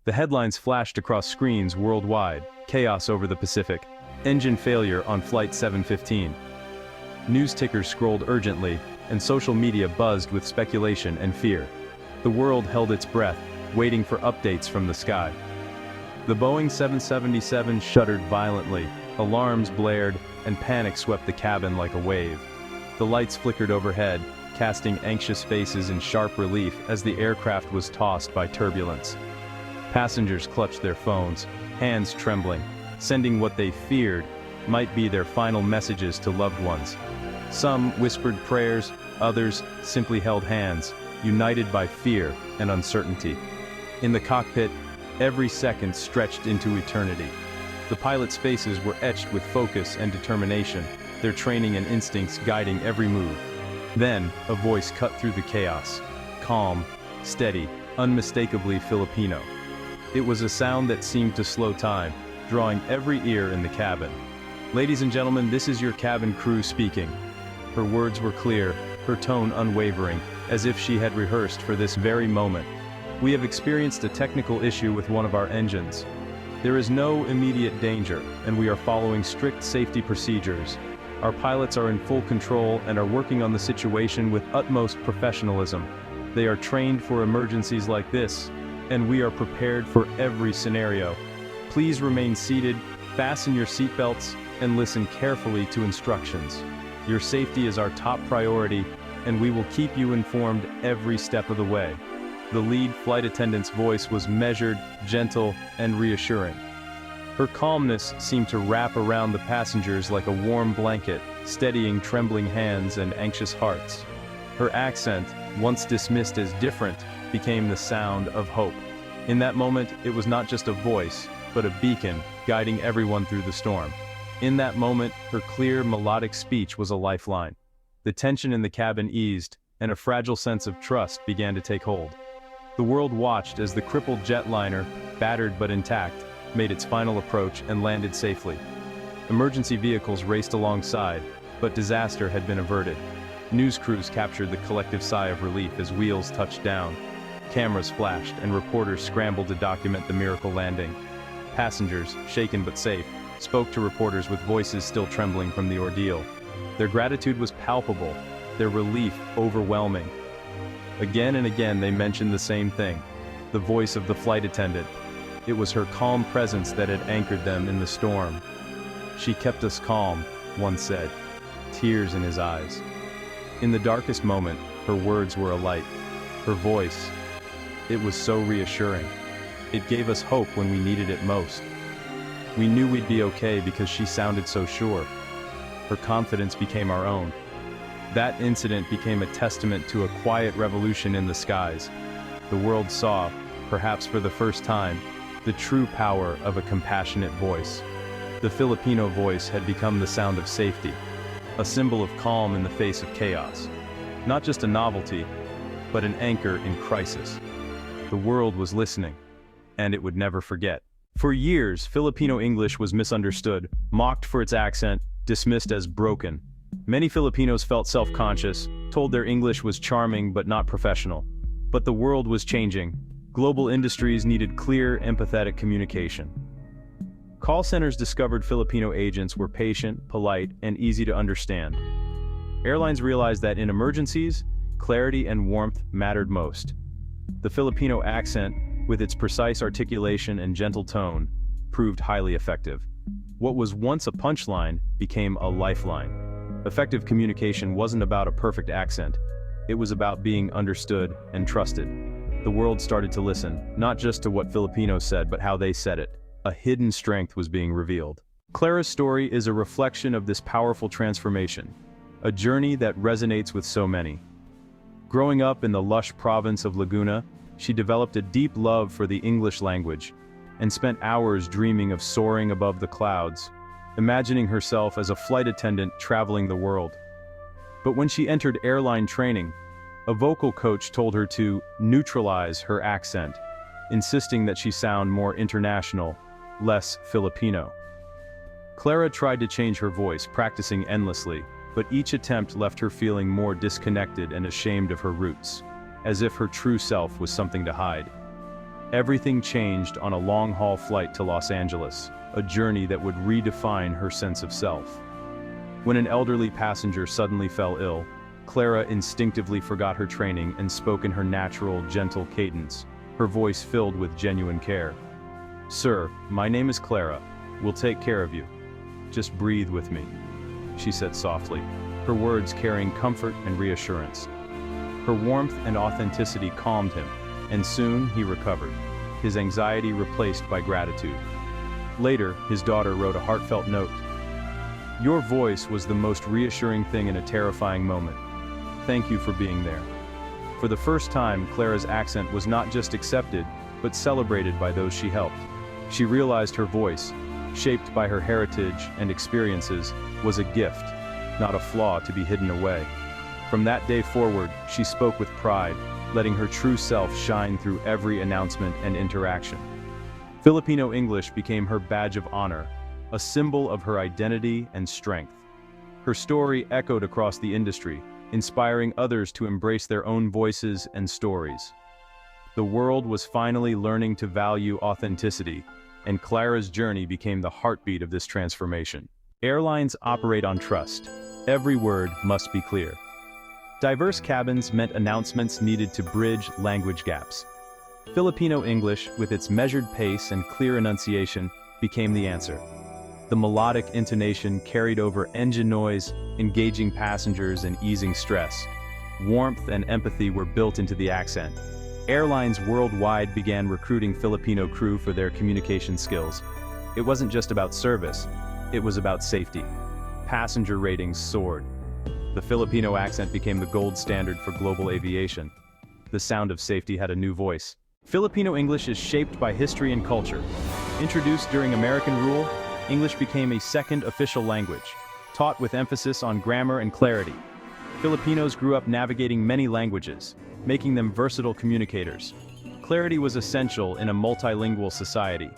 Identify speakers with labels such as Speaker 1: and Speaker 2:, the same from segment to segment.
Speaker 1: The headlines flashed across screens worldwide: chaos over the Pacific, engine failure on Flight 715. News tickers scrolled urgently, and social media buzzed with speculation and fear. The world held its breath, waiting for updates from the sky. The Boeing 777 shuddered violently, alarms blared, and panic swept the cabin like a wave. The lights flickered overhead, casting anxious faces in sharp relief as the aircraft was tossed by turbulence. Passengers clutched their phones, hands trembling, sending what they feared might be their final messages to loved ones. Some whispered prayers, others simply held hands, united by fear and uncertainty. In the cockpit, every second stretched into eternity. The pilots' faces were etched with focus and determination, their training and instincts guiding every move. Then, a voice cut through the chaos. Calm, steady, unmistakably Filipino. It was a sound that seemed to slow time, drawing every ear in the cabin. "Ladies and gentlemen, this is your cabin crew speaking." Her words were clear, her tone unwavering, as if she had rehearsed for this very moment. "We have experienced a technical issue with one of our engines. There is no immediate danger, and we are following strict safety procedures. Our pilots are in full control and are working on the situation with utmost professionalism. They are trained for emergencies like this, and we are prepared for every scenario. Please remain seated, fasten your seatbelts, and listen carefully to instructions. Your safety is our top priority, and we will keep you informed every step of the way." The lead flight attendant's voice was measured, gentle, and reassuring. Her calmness seemed to wrap around the passengers like a warm blanket, steadying trembling hands and anxious hearts. Her accent, once dismissed as different, became the sound of hope. In that moment, it was not just a voice, but a beacon, guiding everyone through the storm. In that moment, her clear, melodic speech was a lifeline. The tension in the cabin eased, and a fragile sense of trust began to take hold. The world watched as the crippled jetliner, battered but intact, made its final approach and landed safely. Emergency vehicles raced alongside, but disaster had been averted. News crews captured the collective sigh of relief as wheels touched down. Cameras flashed, and reporters scrambled to document the miracle landing. Passengers, shaken but safe, spoke to reporters with voices still trembling from the ordeal. Their gratitude was palpable, their relief overwhelming. Again and again they mentioned the same thing: the voice of the flight attendant. It was her calm presence that had anchored them in the storm. "She kept us calm," one said, tears in his eyes. In the darkest moment, her words were a light. Her voice, it was so reassuring. It gave us hope when we needed it most. We knew we'd be okay because she sounded so sure. Her confidence became our own. That incident became a testament to a quiet revolution in the skies. The world saw, perhaps for the first time, the true power of a compassionate voice. The Filipino voice had become the sound of safety, a symbol of calm in the face of chaos. Not just a novelty, but an anchor in crisis. The world was listening, and it would never forget. For years, Filipino English was misunderstood, mocked for its accent, dismissed as broken. Many Filipinos felt self-conscious, told their English was charming but not professional. But the world was changing. Global industries needed clear, empathetic communication. Call centers discovered Filipino agents were patient, polite, and easy to understand. Airlines realized that in emergencies, clarity and warmth mattered most. The Filipino accent, with its precise articulation and gentle tone, proved highly effective. What was once a punchline became a lifeline. Effective communication wasn't about a perfect accent. It was about being understood and trusted. The world started to listen, not just to what Filipinos said, but how they said it. A hidden strength was being revealed. Clara's story is a reflection of this powerful transformation, a journey that resonates with so many. Growing up in the lush province of Laguna, she developed a deep love for the English language and spent hours dreaming of soaring above the clouds, imagining herself as a flight attendant traveling the world. But when she entered airline training, a vocal coach told her to neutralize her accent, insisting that she sound more international, less Filipino. Clara tried to change her voice, practicing endlessly, but each attempt left her feeling more disconnected and ashamed of her roots, as if her true self was something to hide. Everything changed on a long-haul flight to Los Angeles, a journey that would redefine her sense of self. When an elderly passenger suddenly fell ill, Clara instinctively forgot her training and spoke in her natural, gentle cadence, her voice filled with genuine care. "Sir, my name is Clara. We'll take care of you. Just breathe with me," she said softly, her words carrying comfort and reassurance. Her warmth and authenticity calmed him, and soon he recovered, his anxiety replaced by gratitude. Later, his daughter wrote a heartfelt note. "Your voice was the most reassuring thing in a terrifying moment. Thank you for being there." For the first time, Clara's accent was not just accepted, but celebrated by those she helped. She realized her voice, shaped by her heritage and experiences, was a gift, not a flaw to be hidden away. From that day forward, she spoke with pride, letting her true self shine through every announcement and interaction. Filipino English became her badge of honor, a symbol of her identity and strength. Her story echoed across the industry, inspiring others to embrace their own voices and stories. The world was finally learning to value authenticity, and Clara's journey became the heartbeat of this transformation. Airlines operate on trust. Every word must be clear. Diverse cabins meant announcements needed to bridge language gaps. Filipino English, with its measured pace and clear enunciation, became the answer. The melodic intonation carried over engine noise, engaging passengers and easing stress. Warmth and empathy were built into the accent. Airlines worldwide began recruiting Filipino crew for their communication skills. It wasn't just about service, it was about safety. Passenger ratings soared. The Filipino accent became the gold standard for global aviation. The sound of safety had a new voice. Filipino English is shaped by history and culture. Introduced during American rule, English became a second official language, taught with emphasis on grammar and clarity. Filipinos grew up navigating many languages, making them versatile communicators. Clarity was essential in a multilingual society.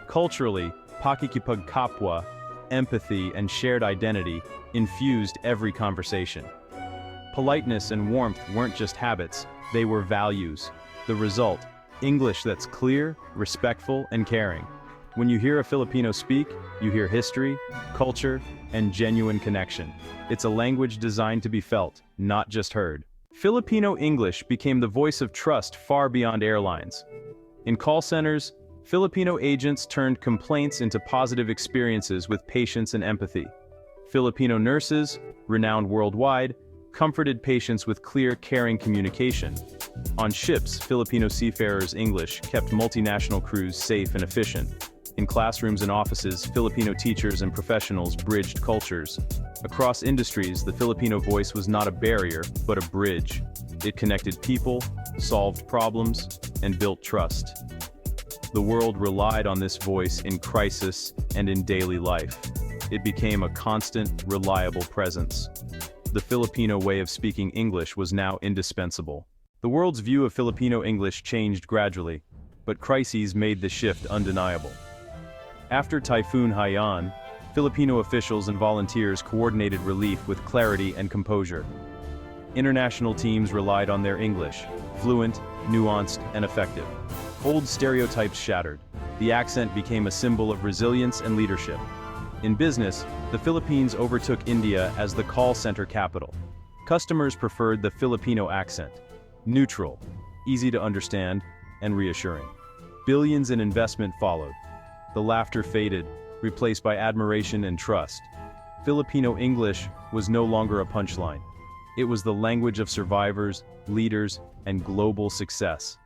Speaker 1: Culturally, pakikipagkapwa, empathy, and shared identity infused every conversation. Politeness and warmth weren't just habits, they were values. The result, English that's clear, respectful, and caring. When you hear a Filipino speak, you hear history, culture, and genuine connection. It's a language designed to be felt, not just heard. Filipino English became the voice of trust far beyond airlines. In call centers, Filipino agents turned complaints into positive experiences with patience and empathy. Filipino nurses, renowned worldwide, comforted patients with clear, caring communication. On ships, Filipino seafarers' English kept multinational crews safe and efficient. In classrooms and offices, Filipino teachers and professionals bridged cultures. Across industries, the Filipino voice was not a barrier, but a bridge. It connected people, solved problems, and built trust. The world relied on this voice in crisis and in daily life. It became a constant, reliable presence. The Filipino way of speaking English was now indispensable. The world's view of Filipino English changed gradually, but crises made the shift undeniable. After Typhoon Haiyan, Filipino officials and volunteers coordinated relief with clarity and composure. International teams relied on their English, fluent, nuanced, and effective. Old stereotypes shattered. The accent became a symbol of resilience and leadership. In business, the Philippines overtook India as the call center capital. Customers preferred the Filipino accent, neutral, easy to understand, and reassuring. Billions in investment followed. The laughter faded, replaced by admiration and trust. Filipino English was no longer a punchline. It was the language of survivors, leaders, and global success.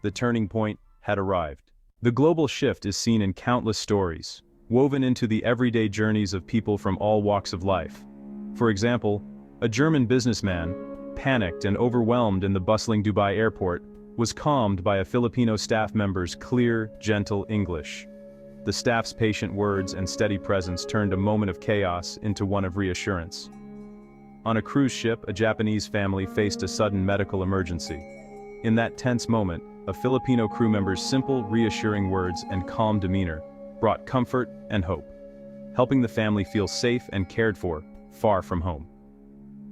Speaker 1: The turning point had arrived. The global shift is seen in countless stories, woven into the everyday journeys of people from all walks of life. For example, a German businessman, panicked and overwhelmed in the bustling Dubai airport, was calmed by a Filipino staff member's clear, gentle English. The staff's patient words and steady presence turned a moment of chaos into one of reassurance. On a cruise ship, a Japanese family faced a sudden medical emergency. In that tense moment, a Filipino crew member's simple, reassuring words and calm demeanor brought comfort and hope, helping the family feel safe and cared for, far from home.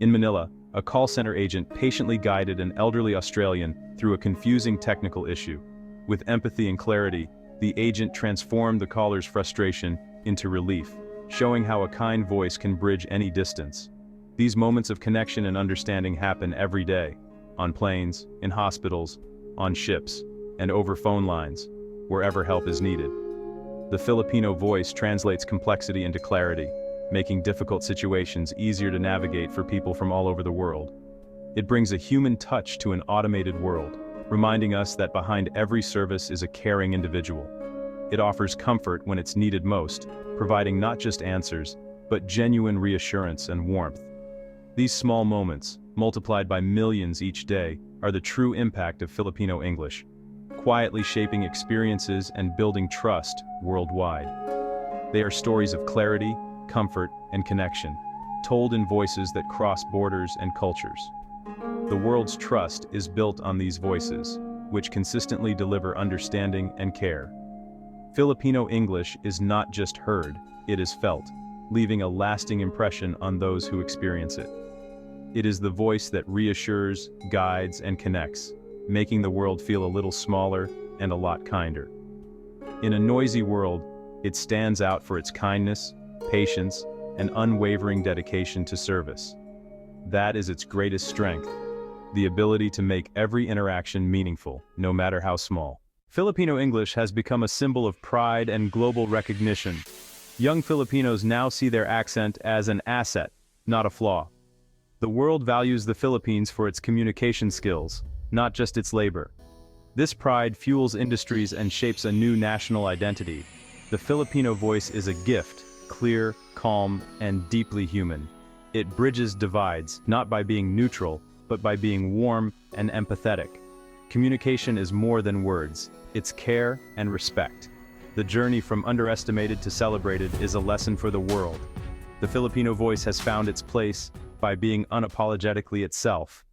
Speaker 1: In Manila, a call center agent patiently guided an elderly Australian through a confusing technical issue. With empathy and clarity, the agent transformed the caller's frustration into relief, showing how a kind voice can bridge any distance. These moments of connection and understanding happen every day, on planes, in hospitals, on ships, and over phone lines, wherever help is needed. The Filipino voice translates complexity into clarity, making difficult situations easier to navigate for people from all over the world. It brings a human touch to an automated world, reminding us that behind every service is a caring individual. It offers comfort when it's needed most, providing not just answers, but genuine reassurance and warmth. These small moments, multiplied by millions each day, are the true impact of Filipino English, quietly shaping experiences and building trust worldwide. They are stories of clarity, comfort, and connection, told in voices that cross borders and cultures. The world's trust is built on these voices, which consistently deliver understanding and care. Filipino English is not just heard, it is felt, leaving a lasting impression on those who experience it. It is the voice that reassures, guides, and connects, making the world feel a little smaller and a lot kinder. In a noisy world, it stands out for its kindness, patience, and unwavering dedication to service. That is its greatest strength, the ability to make every interaction meaningful, no matter how small. Filipino English has become a symbol of pride and global recognition. Young Filipinos now see their accent as an asset, not a flaw. The world values the Philippines for its communication skills, not just its labor. This pride fuels industries and shapes a new national identity. The Filipino voice is a gift, clear, calm, and deeply human. It bridges divides, not by being neutral, but by being warm and empathetic. Communication is more than words, it's care and respect. The journey from underestimated to celebrated is a lesson for the world. The Filipino voice has found its place by being unapologetically itself,